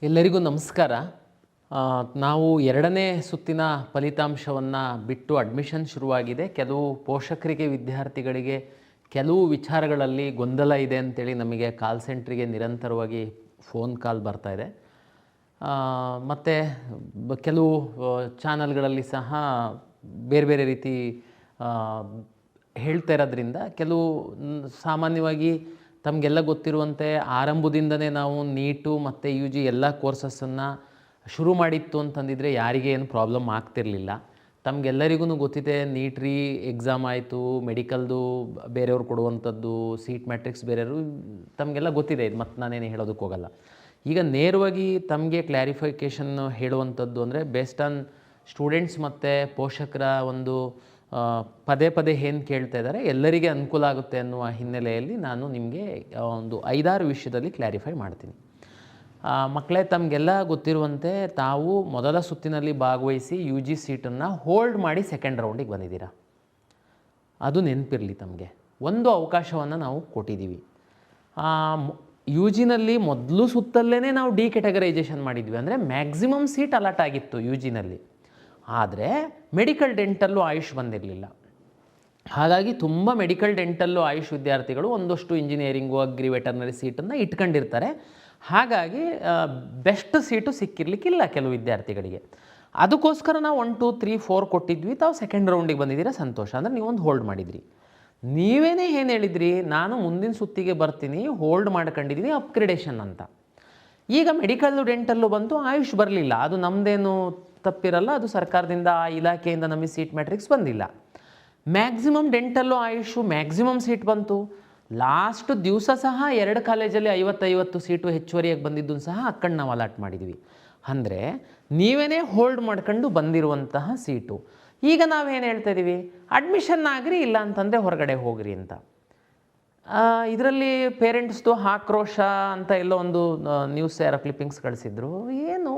ಎಲ್ಲರಿಗೂ ನಮಸ್ಕಾರ. ನಾವು ಎರಡನೇ ಸುತ್ತಿನ ಫಲಿತಾಂಶವನ್ನು ಬಿಟ್ಟು ಅಡ್ಮಿಷನ್ ಶುರುವಾಗಿದೆ. ಕೆಲವು ಪೋಷಕರಿಗೆ, ವಿದ್ಯಾರ್ಥಿಗಳಿಗೆ ಕೆಲವು ವಿಚಾರಗಳಲ್ಲಿ ಗೊಂದಲ ಇದೆ ಅಂತೇಳಿ ನಮಗೆ ಕಾಲ್ ಸೆಂಟ್ರಿಗೆ ನಿರಂತರವಾಗಿ ಫೋನ್ ಕಾಲ್ ಬರ್ತಾಯಿದೆ. ಮತ್ತು ಕೆಲವು ಚಾನಲ್ಗಳಲ್ಲಿ ಸಹ ಬೇರೆ ಬೇರೆ ರೀತಿ ಹೇಳ್ತಾ ಇರೋದ್ರಿಂದ ಕೆಲವು ಸಾಮಾನ್ಯವಾಗಿ ತಮಗೆಲ್ಲ ಗೊತ್ತಿರುವಂತೆ ಆರಂಭದಿಂದನೇ ನಾವು ನೀಟು ಮತ್ತು ಯು ಜಿ ಎಲ್ಲ ಕೋರ್ಸಸ್ಸನ್ನು ಶುರು ಮಾಡಿತ್ತು ಅಂತಂದಿದ್ರೆ ಯಾರಿಗೆ ಏನು ಪ್ರಾಬ್ಲಮ್ ಆಗ್ತಿರಲಿಲ್ಲ. ತಮಗೆಲ್ಲರಿಗೂ ಗೊತ್ತಿದೆ, ನೀಟ್ ರೀ ಎಕ್ಸಾಮ್ ಆಯಿತು, ಮೆಡಿಕಲ್ದು ಬೇರೆಯವ್ರು ಕೊಡುವಂಥದ್ದು, ಸೀಟ್ ಮ್ಯಾಟ್ರಿಕ್ಸ್ ಬೇರೆಯವರು, ತಮಗೆಲ್ಲ ಗೊತ್ತಿದೆ. ಇದು ಮತ್ತು ನಾನೇನು ಹೇಳೋದಕ್ಕೆ ಹೋಗಲ್ಲ. ಈಗ ನೇರವಾಗಿ ತಮಗೆ ಕ್ಲಾರಿಫಿಕೇಷನ್ ಹೇಳುವಂಥದ್ದು ಅಂದರೆ ಬೇಸ್ಡ್ ಆನ್ ಸ್ಟೂಡೆಂಟ್ಸ್ ಮತ್ತು ಪೋಷಕರ ಒಂದು ಪದೇ ಪದೇ ಏನು ಕೇಳ್ತಾ ಇದ್ದಾರೆ, ಎಲ್ಲರಿಗೆ ಅನುಕೂಲ ಆಗುತ್ತೆ ಅನ್ನುವ ಹಿನ್ನೆಲೆಯಲ್ಲಿ ನಾನು ನಿಮಗೆ ಒಂದು 5-6 ವಿಷಯದಲ್ಲಿ ಕ್ಲಾರಿಫೈ ಮಾಡ್ತೀನಿ. ಮಕ್ಕಳೇ, ತಮಗೆಲ್ಲ ಗೊತ್ತಿರುವಂತೆ ತಾವು ಮೊದಲ ಸುತ್ತಿನಲ್ಲಿ ಭಾಗವಹಿಸಿ ಯು ಜಿ ಸೀಟನ್ನು ಹೋಲ್ಡ್ ಮಾಡಿ ಸೆಕೆಂಡ್ ರೌಂಡಿಗೆ ಬಂದಿದ್ದೀರಾ. ಅದು ನೆನಪಿರಲಿ. ತಮಗೆ ಒಂದು ಅವಕಾಶವನ್ನು ನಾವು ಕೊಟ್ಟಿದ್ದೀವಿ. ಯು ಜಿನಲ್ಲಿ ಮೊದಲು ಸುತ್ತಲ್ಲೇ ನಾವು ಡಿ ಕ್ಯಾಟಗರೈಸೇಷನ್ ಮಾಡಿದ್ವಿ. ಅಂದರೆ ಮ್ಯಾಕ್ಸಿಮಮ್ ಸೀಟ್ ಅಲಾಟ್ ಆಗಿತ್ತು ಯು ಜಿನಲ್ಲಿ. ಆದರೆ ಮೆಡಿಕಲ್ ಡೆಂಟಲ್ಲು ಆಯುಷ್ ಬಂದಿರಲಿಲ್ಲ. ಹಾಗಾಗಿ ತುಂಬ ಮೆಡಿಕಲ್ ಡೆಂಟಲ್ಲು ಆಯುಷ್ ವಿದ್ಯಾರ್ಥಿಗಳು ಒಂದಷ್ಟು ಇಂಜಿನಿಯರಿಂಗು, ಅಗ್ರಿ, ವೆಟರ್ನರಿ ಸೀಟನ್ನು ಇಟ್ಕೊಂಡಿರ್ತಾರೆ. ಹಾಗಾಗಿ ಬೆಸ್ಟ್ ಸೀಟು ಸಿಕ್ಕಿರಲಿಕ್ಕಿಲ್ಲ ಕೆಲವು ವಿದ್ಯಾರ್ಥಿಗಳಿಗೆ. ಅದಕ್ಕೋಸ್ಕರ ನಾವು 1, 2, 3, 4 ಕೊಟ್ಟಿದ್ವಿ. ತಾವು ಸೆಕೆಂಡ್ ರೌಂಡಿಗೆ ಬಂದಿದ್ದೀರಾ, ಸಂತೋಷ. ಅಂದರೆ ನೀವೊಂದು ಹೋಲ್ಡ್ ಮಾಡಿದ್ರಿ. ನೀವೇನೇ ಏನು ಹೇಳಿದ್ರಿ, ನಾನು ಮುಂದಿನ ಸುತ್ತಿಗೆ ಬರ್ತೀನಿ, ಹೋಲ್ಡ್ ಮಾಡ್ಕೊಂಡಿದ್ದೀನಿ, ಅಪ್ಗ್ರೇಡೇಷನ್ ಅಂತ. ಈಗ ಮೆಡಿಕಲ್ಲು ಡೆಂಟಲ್ಲು ಬಂತು, ಆಯುಷ್ ಬರಲಿಲ್ಲ. ಅದು ನಮ್ಮದೇನು ತಪ್ಪಿರಲ್ಲ, ಅದು ಸರ್ಕಾರದಿಂದ, ಆ ಇಲಾಖೆಯಿಂದ ನಮಗೆ ಸೀಟ್ ಮ್ಯಾಟ್ರಿಕ್ಸ್ ಬಂದಿಲ್ಲ. Maximum dental Ayush maximum seat ಬಂತು. ಲಾಸ್ಟ್ ದಿವಸ ಸಹ 2 ಕಾಲೇಜಲ್ಲಿ 50-50 ಸೀಟು ಹೆಚ್ಚುವರಿಯಾಗಿ ಬಂದಿದ್ದನ್ನು ಸಹ ಅಕ್ಕಂಡು ನಾವು ಅಲಾಟ್ ಮಾಡಿದ್ವಿ. ಅಂದರೆ ನೀವೇ ಹೋಲ್ಡ್ ಮಾಡ್ಕೊಂಡು ಬಂದಿರುವಂತಹ ಸೀಟು. ಈಗ ನಾವೇನು ಹೇಳ್ತಾ ಇದ್ದೀವಿ, ಅಡ್ಮಿಷನ್ ಆಗ್ರಿ, ಇಲ್ಲ ಅಂತಂದರೆ ಹೊರಗಡೆ ಹೋಗ್ರಿ ಅಂತ. ಇದರಲ್ಲಿ ಪೇರೆಂಟ್ಸ್ದು ಆಕ್ರೋಶ ಅಂತ ಎಲ್ಲೋ ಒಂದು ನ್ಯೂಸ್ ಯಾರೋ ಕ್ಲಿಪ್ಪಿಂಗ್ಸ್ ಕಳಿಸಿದ್ರು. ಏನು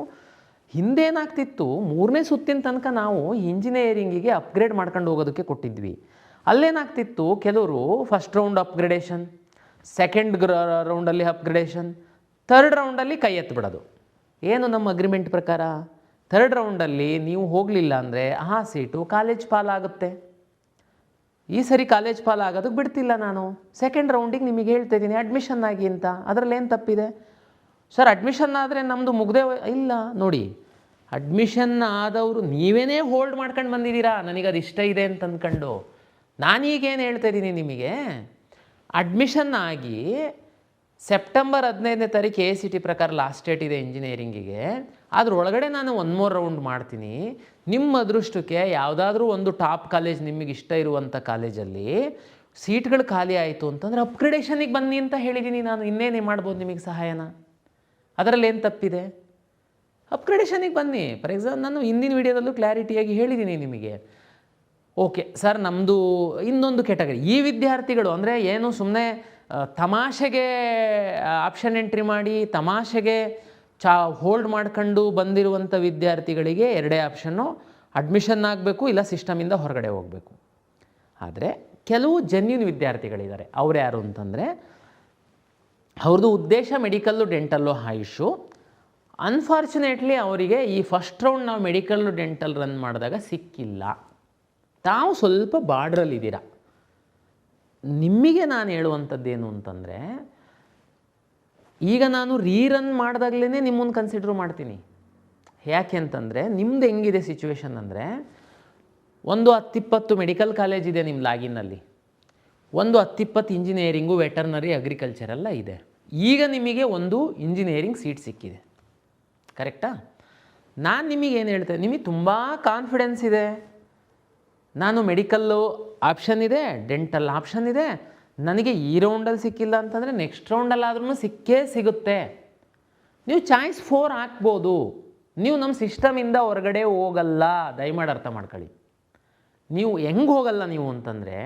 ಹಿಂದೇನಾಗ್ತಿತ್ತು, 3ನೇ ಸುತ್ತಿನ ತನಕ ನಾವು ಇಂಜಿನಿಯರಿಂಗಿಗೆ ಅಪ್ಗ್ರೇಡ್ ಮಾಡ್ಕೊಂಡು ಹೋಗೋದಕ್ಕೆ ಕೊಟ್ಟಿದ್ವಿ. ಅಲ್ಲೇನಾಗ್ತಿತ್ತು, ಕೆಲವರು ಫಸ್ಟ್ ರೌಂಡ್ ಅಪ್ಗ್ರೇಡೇಷನ್, ಸೆಕೆಂಡ್ ರೌಂಡಲ್ಲಿ ಅಪ್ಗ್ರೇಡೇಷನ್, ಥರ್ಡ್ ರೌಂಡಲ್ಲಿ ಕೈ ಎತ್ತಿಬಿಡೋದು. ಏನು ನಮ್ಮ ಅಗ್ರಿಮೆಂಟ್ ಪ್ರಕಾರ ಥರ್ಡ್ ರೌಂಡಲ್ಲಿ ನೀವು ಹೋಗಲಿಲ್ಲ ಅಂದರೆ ಆ ಸೀಟು ಕಾಲೇಜ್ ಪಾಲಾಗುತ್ತೆ. ಈ ಸರಿ ಕಾಲೇಜ್ ಪಾಲಾಗೋದಕ್ಕೆ ಬಿಡ್ತಿಲ್ಲ ನಾನು. ಸೆಕೆಂಡ್ ರೌಂಡಿಗೆ ನಿಮಗೆ ಹೇಳ್ತಾ ಇದ್ದೀನಿ ಅಡ್ಮಿಷನ್ ಆಗಿ ಅಂತ. ಅದರಲ್ಲೇನು ತಪ್ಪಿದೆ ಸರ್? ಅಡ್ಮಿಷನ್ ಆದರೆ ನಮ್ಮದು ಮುಗ್ದೇ ಇಲ್ಲ. ನೋಡಿ, ಅಡ್ಮಿಷನ್ ಆದವರು ನೀವೇ ಹೋಲ್ಡ್ ಮಾಡ್ಕೊಂಡು ಬಂದಿದ್ದೀರಾ, ನನಗದು ಇಷ್ಟ ಇದೆ ಅಂತ ಅಂದ್ಕೊಂಡು. ನಾನೀಗೇನು ಹೇಳ್ತಾ ಇದ್ದೀನಿ ನಿಮಗೆ, ಅಡ್ಮಿಷನ್ ಆಗಿ ಸೆಪ್ಟೆಂಬರ್ 15ನೇ ತಾರೀಕು ಎ ಸಿ ಟಿ ಪ್ರಕಾರ ಲಾಸ್ಟ್ ಡೇಟ್ ಇದೆ ಇಂಜಿನಿಯರಿಂಗಿಗೆ. ಅದರೊಳಗಡೆ ನಾನು 1 more ರೌಂಡ್ ಮಾಡ್ತೀನಿ. ನಿಮ್ಮ ಅದೃಷ್ಟಕ್ಕೆ ಯಾವುದಾದ್ರೂ ಒಂದು ಟಾಪ್ ಕಾಲೇಜ್, ನಿಮಗೆ ಇಷ್ಟ ಇರುವಂಥ ಕಾಲೇಜಲ್ಲಿ ಸೀಟ್ಗಳು ಖಾಲಿ ಆಯಿತು ಅಂತಂದರೆ ಅಪ್ಗ್ರೇಡೇಷನಿಗೆ ಬನ್ನಿ ಅಂತ ಹೇಳಿದ್ದೀನಿ ನಾನು. ಇನ್ನೇನೇ ಮಾಡ್ಬೋದು ನಿಮಗೆ ಸಹಾಯನ? ಅದರಲ್ಲಿ ಏನು ತಪ್ಪಿದೆ? ಅಪ್ಗ್ರೇಡೇಷನಿಗೆ ಬನ್ನಿ. ಫಾರ್ ಎಕ್ಸಾಂಪಲ್, ನಾನು ಹಿಂದಿನ ವಿಡಿಯೋದಲ್ಲೂ ಕ್ಲಾರಿಟಿಯಾಗಿ ಹೇಳಿದ್ದೀನಿ ನಿಮಗೆ. ಓಕೆ ಸರ್, ನಮ್ಮದು ಇನ್ನೊಂದು ಕ್ಯಾಟಗರಿ ಈ ವಿದ್ಯಾರ್ಥಿಗಳು ಅಂದರೆ ಏನು ಸುಮ್ಮನೆ ತಮಾಷೆಗೆ ಆಪ್ಷನ್ ಎಂಟ್ರಿ ಮಾಡಿ ತಮಾಷೆಗೆ ಹೋಲ್ಡ್ ಮಾಡ್ಕೊಂಡು ಬಂದಿರುವಂಥ ವಿದ್ಯಾರ್ಥಿಗಳಿಗೆ 2 ಆಪ್ಷನ್ನು: ಅಡ್ಮಿಷನ್ ಆಗಬೇಕು, ಇಲ್ಲ ಸಿಸ್ಟಮಿಂದ ಹೊರಗಡೆ ಹೋಗಬೇಕು. ಆದರೆ ಕೆಲವು ಜೆನ್ಯೂನ್ ವಿದ್ಯಾರ್ಥಿಗಳಿದ್ದಾರೆ. ಅವ್ರು ಯಾರು ಅಂತಂದರೆ, ಅವ್ರದ್ದು ಉದ್ದೇಶ ಮೆಡಿಕಲ್ಲು, ಡೆಂಟಲ್ಲು, ಆಯುಷು. ಅನ್ಫಾರ್ಚುನೇಟ್ಲಿ ಅವರಿಗೆ ಈ ಫಸ್ಟ್ ರೌಂಡ್ ನಾವು ಮೆಡಿಕಲ್ಲು, ಡೆಂಟಲ್ ರನ್ ಮಾಡಿದಾಗ ಸಿಕ್ಕಿಲ್ಲ. ತಾವು ಸ್ವಲ್ಪ ಬಾರ್ಡ್ರಲ್ಲಿದ್ದೀರಾ. ನಿಮಗೆ ನಾನು ಹೇಳುವಂಥದ್ದೇನು ಅಂತಂದರೆ, ಈಗ ನಾನು ರೀರನ್ ಮಾಡಿದಾಗಲೇ ನಿಮ್ಮನ್ನು ಕನ್ಸಿಡರ್ ಮಾಡ್ತೀನಿ. ಯಾಕೆ ಅಂತಂದರೆ, ನಿಮ್ಮದು ಹೆಂಗಿದೆ ಸಿಚುವೇಶನ್ ಅಂದರೆ, ಒಂದು 10-20 ಮೆಡಿಕಲ್ ಕಾಲೇಜ್ ಇದೆ ನಿಮ್ಮ ಲಾಗಿನ್ನಲ್ಲಿ, ಒಂದು 10-20 ಇಂಜಿನಿಯರಿಂಗು, ವೆಟರ್ನರಿ, ಅಗ್ರಿಕಲ್ಚರ್ ಎಲ್ಲ ಇದೆ. ಈಗ ನಿಮಗೆ ಒಂದು ಇಂಜಿನಿಯರಿಂಗ್ ಸೀಟ್ ಸಿಕ್ಕಿದೆ, ಕರೆಕ್ಟಾ? ನಾನು ನಿಮಗೇನು ಹೇಳ್ತೇನೆ, ನಿಮಗೆ ತುಂಬ ಕಾನ್ಫಿಡೆನ್ಸ್ ಇದೆ, ನಾನು ಮೆಡಿಕಲ್ಲು ಆಪ್ಷನ್ ಇದೆ, ಡೆಂಟಲ್ ಆಪ್ಷನ್ ಇದೆ, ನನಗೆ ಈ ರೌಂಡಲ್ಲಿ ಸಿಕ್ಕಿಲ್ಲ ಅಂತಂದರೆ ನೆಕ್ಸ್ಟ್ ರೌಂಡಲ್ಲಾದ್ರೂ ಸಿಕ್ಕೇ ಸಿಗುತ್ತೆ. ನೀವು ಚಾಯ್ಸ್ 4 ಹಾಕ್ಬೋದು. ನೀವು ನಮ್ಮ ಸಿಸ್ಟಮಿಂದ ಹೊರಗಡೆ ಹೋಗಲ್ಲ. ದಯಮಾಡಿ ಅರ್ಥ ಮಾಡ್ಕೊಳ್ಳಿ. ನೀವು ಹೆಂಗೆ ಹೋಗಲ್ಲ ನೀವು ಅಂತಂದರೆ,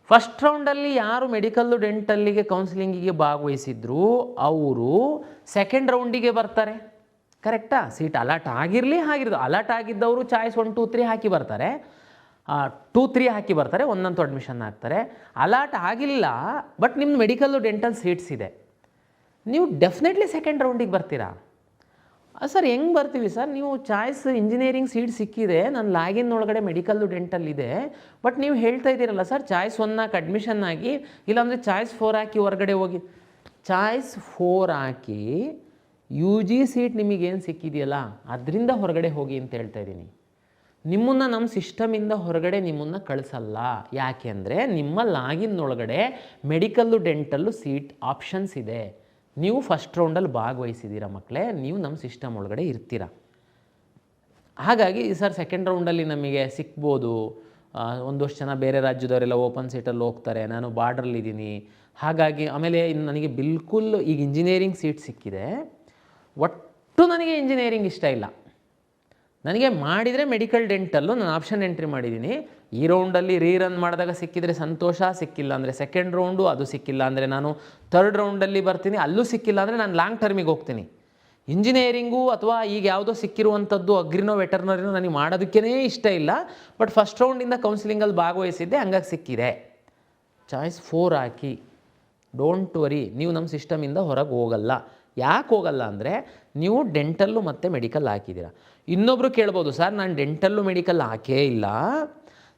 ಫಸ್ಟ್ ರೌಂಡಲ್ಲಿ ಯಾರು ಮೆಡಿಕಲ್ಲು, ಡೆಂಟಲ್ಲಿಗೆ ಕೌನ್ಸಿಲಿಂಗಿಗೆ ಭಾಗವಹಿಸಿದ್ರು ಅವರು ಸೆಕೆಂಡ್ ರೌಂಡಿಗೆ ಬರ್ತಾರೆ, ಕರೆಕ್ಟಾ? ಸೀಟ್ ಅಲಾಟ್ ಆಗಿರಲಿ, ಅಲಾಟ್ ಆಗಿದ್ದವರು ಚಾಯ್ಸ್ 1, 2, 3 ಹಾಕಿ ಬರ್ತಾರೆ, 2, 3 ಹಾಕಿ ಬರ್ತಾರೆ, ಒಂದಂತೂ ಅಡ್ಮಿಷನ್ ಆಗ್ತಾರೆ. ಅಲಾಟ್ ಆಗಿಲ್ಲ, ಬಟ್ ನಿಮ್ಮದು ಮೆಡಿಕಲ್ಲು, ಡೆಂಟಲ್ ಸೀಟ್ಸ್ ಇದೆ, ನೀವು ಡೆಫಿನೆಟ್ಲಿ ಸೆಕೆಂಡ್ ರೌಂಡಿಗೆ ಬರ್ತೀರಾ. ಸರ್ ಹೆಂಗೆ ಬರ್ತೀವಿ ಸರ್, ನೀವು ಚಾಯ್ಸ್ ಇಂಜಿನಿಯರಿಂಗ್ ಸೀಟ್ ಸಿಕ್ಕಿದೆ, ನನ್ನ ಲ್ಯಾಗಿನ್ ಒಳಗಡೆ ಮೆಡಿಕಲ್ಲು ಡೆಂಟಲ್ ಇದೆ, ಬಟ್ ನೀವು ಹೇಳ್ತಾ ಇದ್ದೀರಲ್ಲ ಸರ್ ಚಾಯ್ಸ್ 1 ಅಡ್ಮಿಷನ್ ಆಗಿ, ಇಲ್ಲಾಂದರೆ ಚಾಯ್ಸ್ 4 ಹಾಕಿ ಹೊರಗಡೆ ಹೋಗಿ. ಚಾಯ್ಸ್ 4 ಹಾಕಿ ಯು ಜಿ ಸೀಟ್ ನಿಮಗೇನು ಸಿಕ್ಕಿದೆಯಲ್ಲ ಅದರಿಂದ ಹೊರಗಡೆ ಹೋಗಿ ಅಂತ ಹೇಳ್ತಾ ಇದ್ದೀನಿ. ನಿಮ್ಮನ್ನು ನಮ್ಮ ಸಿಸ್ಟಮಿಂದ ಹೊರಗಡೆ ನಿಮ್ಮನ್ನು ಕಳಿಸಲ್ಲ. ಯಾಕೆ ಅಂದರೆ ನಿಮ್ಮ ಲಾಗಿನ್ನೊಳಗಡೆ ಮೆಡಿಕಲ್ಲು ಡೆಂಟಲ್ಲು ಸೀಟ್ ಆಪ್ಷನ್ಸ್ ಇದೆ. ನೀವು ಫಸ್ಟ್ ರೌಂಡಲ್ಲಿ ಭಾಗವಹಿಸಿದ್ದೀರ ಮಕ್ಕಳೇ, ನೀವು ನಮ್ಮ ಸಿಸ್ಟಮ್ ಒಳಗಡೆ ಇರ್ತೀರ. ಹಾಗಾಗಿ ಸರ್ ಸೆಕೆಂಡ್ ರೌಂಡಲ್ಲಿ ನಮಗೆ ಸಿಗ್ಬೋದು, ಒಂದಷ್ಟು ಜನ ಬೇರೆ ರಾಜ್ಯದವರೆಲ್ಲ ಓಪನ್ ಸೀಟಲ್ಲಿ ಹೋಗ್ತಾರೆ, ನಾನು ಬಾರ್ಡ್ರಲ್ಲಿದ್ದೀನಿ, ಹಾಗಾಗಿ ಆಮೇಲೆ ನನಗೆ ಬಿಲ್ಕುಲ್ ಈಗ ಇಂಜಿನಿಯರಿಂಗ್ ಸೀಟ್ ಸಿಕ್ಕಿದೆ, ಒಟ್ಟು ನನಗೆ ಇಂಜಿನಿಯರಿಂಗ್ ಇಷ್ಟ ಇಲ್ಲ, ನನಗೆ ಮಾಡಿದರೆ ಮೆಡಿಕಲ್ ಡೆಂಟಲ್ಲು ನಾನು ಆಪ್ಷನ್ ಎಂಟ್ರಿ ಮಾಡಿದ್ದೀನಿ, ಈ ರೌಂಡಲ್ಲಿ ರೀರನ್ ಮಾಡಿದಾಗ ಸಿಕ್ಕಿದರೆ ಸಂತೋಷ, ಸಿಕ್ಕಿಲ್ಲ ಅಂದರೆ ಸೆಕೆಂಡ್ ರೌಂಡು, ಅದು ಸಿಕ್ಕಿಲ್ಲ ಅಂದರೆ ನಾನು ಥರ್ಡ್ ರೌಂಡಲ್ಲಿ ಬರ್ತೀನಿ, ಅಲ್ಲೂ ಸಿಕ್ಕಿಲ್ಲ ಅಂದರೆ ನಾನು ಲಾಂಗ್ ಟರ್ಮಿಗೆ ಹೋಗ್ತೀನಿ. ಇಂಜಿನಿಯರಿಂಗು ಅಥವಾ ಈಗ ಯಾವುದೋ ಸಿಕ್ಕಿರುವಂಥದ್ದು ಅಗ್ರಿನೋ ವೆಟರ್ನರಿನೋ ನನಗೆ ಮಾಡೋದಕ್ಕೇ ಇಷ್ಟ ಇಲ್ಲ, ಬಟ್ ಫಸ್ಟ್ ರೌಂಡಿಂದ ಕೌನ್ಸಿಲಿಂಗಲ್ಲಿ ಭಾಗವಹಿಸಿದ್ದೆ, ಹಂಗಾಗಿ ಸಿಕ್ಕಿದೆ. ಚಾಯ್ಸ್ 4 ಹಾಕಿ, ಡೋಂಟ್ ವರಿ, ನೀವು ನಮ್ಮ ಸಿಸ್ಟಮಿಂದ ಹೊರಗೆ ಹೋಗಲ್ಲ. ಯಾಕೆ ಹೋಗಲ್ಲ ಅಂದರೆ ನೀವು ಡೆಂಟಲ್ಲು ಮತ್ತು ಮೆಡಿಕಲ್ ಹಾಕಿದ್ದೀರ. ಇನ್ನೊಬ್ಬರು ಕೇಳ್ಬೋದು, ಸರ್ ನಾನು ಡೆಂಟಲ್ಲು ಮೆಡಿಕಲ್ ಹಾಕೇ ಇಲ್ಲ,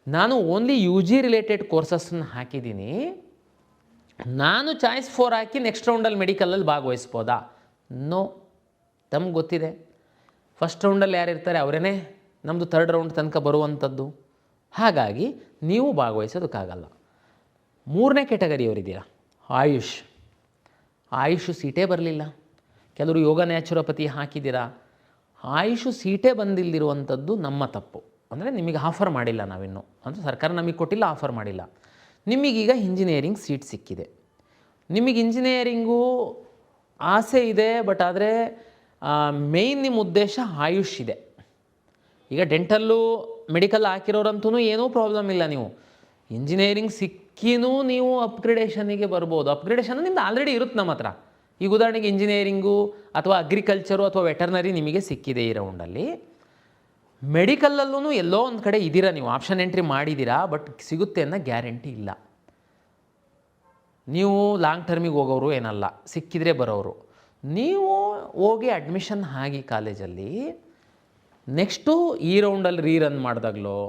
ನಾನು ಓನ್ಲಿ ಯು ಜಿ ರಿಲೇಟೆಡ್ ಕೋರ್ಸಸ್ನ ಹಾಕಿದ್ದೀನಿ, ನಾನು ಚಾಯ್ಸ್ 4 ಹಾಕಿ ನೆಕ್ಸ್ಟ್ ರೌಂಡಲ್ಲಿ ಮೆಡಿಕಲಲ್ಲಿ ಭಾಗವಹಿಸ್ಬೋದಾ? ನೋ, ತಮ್ಗೆ ಗೊತ್ತಿದೆ ಫಸ್ಟ್ ರೌಂಡಲ್ಲಿ ಯಾರು ಇರ್ತಾರೆ ಅವರೇ ನಮ್ಮದು ಥರ್ಡ್ ರೌಂಡ್ ತನಕ ಬರುವಂಥದ್ದು, ಹಾಗಾಗಿ ನೀವು ಭಾಗವಹಿಸೋದಕ್ಕಾಗಲ್ಲ. 3ನೇ ಕ್ಯಾಟಗರಿಯವರಿದ್ದೀರಾ, ಆಯುಷ್ ಸೀಟೇ ಬರಲಿಲ್ಲ. ಕೆಲವರು ಯೋಗ ನ್ಯಾಚುರೋಪತಿ ಹಾಕಿದ್ದೀರಾ, ಆಯುಷ್ ಸೀಟೇ ಬಂದಿಲ್ಲದಿರುವಂಥದ್ದು ನಮ್ಮ ತಪ್ಪು. ಅಂದರೆ ನಿಮಗೆ ಆಫರ್ ಮಾಡಿಲ್ಲ ನಾವಿನ್ನು, ಅಂದರೆ ಸರ್ಕಾರ ನಮಗೆ ಕೊಟ್ಟಿಲ್ಲ, ಆಫರ್ ಮಾಡಿಲ್ಲ. ನಿಮಗೀಗ ಇಂಜಿನಿಯರಿಂಗ್ ಸೀಟ್ ಸಿಕ್ಕಿದೆ, ನಿಮಗೆ ಇಂಜಿನಿಯರಿಂಗು ಆಸೆ ಇದೆ, ಬಟ್ ಆದರೆ ಮೇಯ್ನ್ ನಿಮ್ಮ ಉದ್ದೇಶ ಆಯುಷ್ ಇದೆ. ಈಗ ಡೆಂಟಲ್ಲು ಮೆಡಿಕಲ್ ಹಾಕಿರೋರಂತೂ ಏನೂ ಪ್ರಾಬ್ಲಮ್ ಇಲ್ಲ, ನೀವು ಇಂಜಿನಿಯರಿಂಗ್ ಸಿಕ್ಕಿನೂ ನೀವು ಅಪ್ಗ್ರೇಡೇಷನಿಗೆ ಬರ್ಬೋದು. ಅಪ್ಗ್ರೇಡೇಷನ್ ನಿಮ್ದು ಆಲ್ರೆಡಿ ಇರುತ್ತೆ ನಮ್ಮ ಹತ್ರ. ಈಗ ಉದಾಹರಣೆಗೆ ಇಂಜಿನಿಯರಿಂಗು ಅಥವಾ ಅಗ್ರಿಕಲ್ಚರು ಅಥವಾ ವೆಟರ್ನರಿ ನಿಮಗೆ ಸಿಕ್ಕಿದೆ ಈ ರೌಂಡಲ್ಲಿ, ಮೆಡಿಕಲ್ಲಲ್ಲೂ ಎಲ್ಲೋ ಒಂದು ಕಡೆ ಇದ್ದೀರಾ, ನೀವು ಆಪ್ಷನ್ ಎಂಟ್ರಿ ಮಾಡಿದ್ದೀರಾ, ಬಟ್ ಸಿಗುತ್ತೆ ಅನ್ನೋ ಗ್ಯಾರಂಟಿ ಇಲ್ಲ. ನೀವು ಲಾಂಗ್ ಟರ್ಮಿಗೆ ಹೋಗೋರು ಏನಲ್ಲ, ಸಿಕ್ಕಿದ್ರೆ ಬರೋರು. ನೀವು ಹೋಗಿ ಅಡ್ಮಿಷನ್ ಆಗಿ ಕಾಲೇಜಲ್ಲಿ, ನೆಕ್ಸ್ಟು ಈ ರೌಂಡಲ್ಲಿ ರೀರನ್ ಮಾಡಿದಾಗಲೋ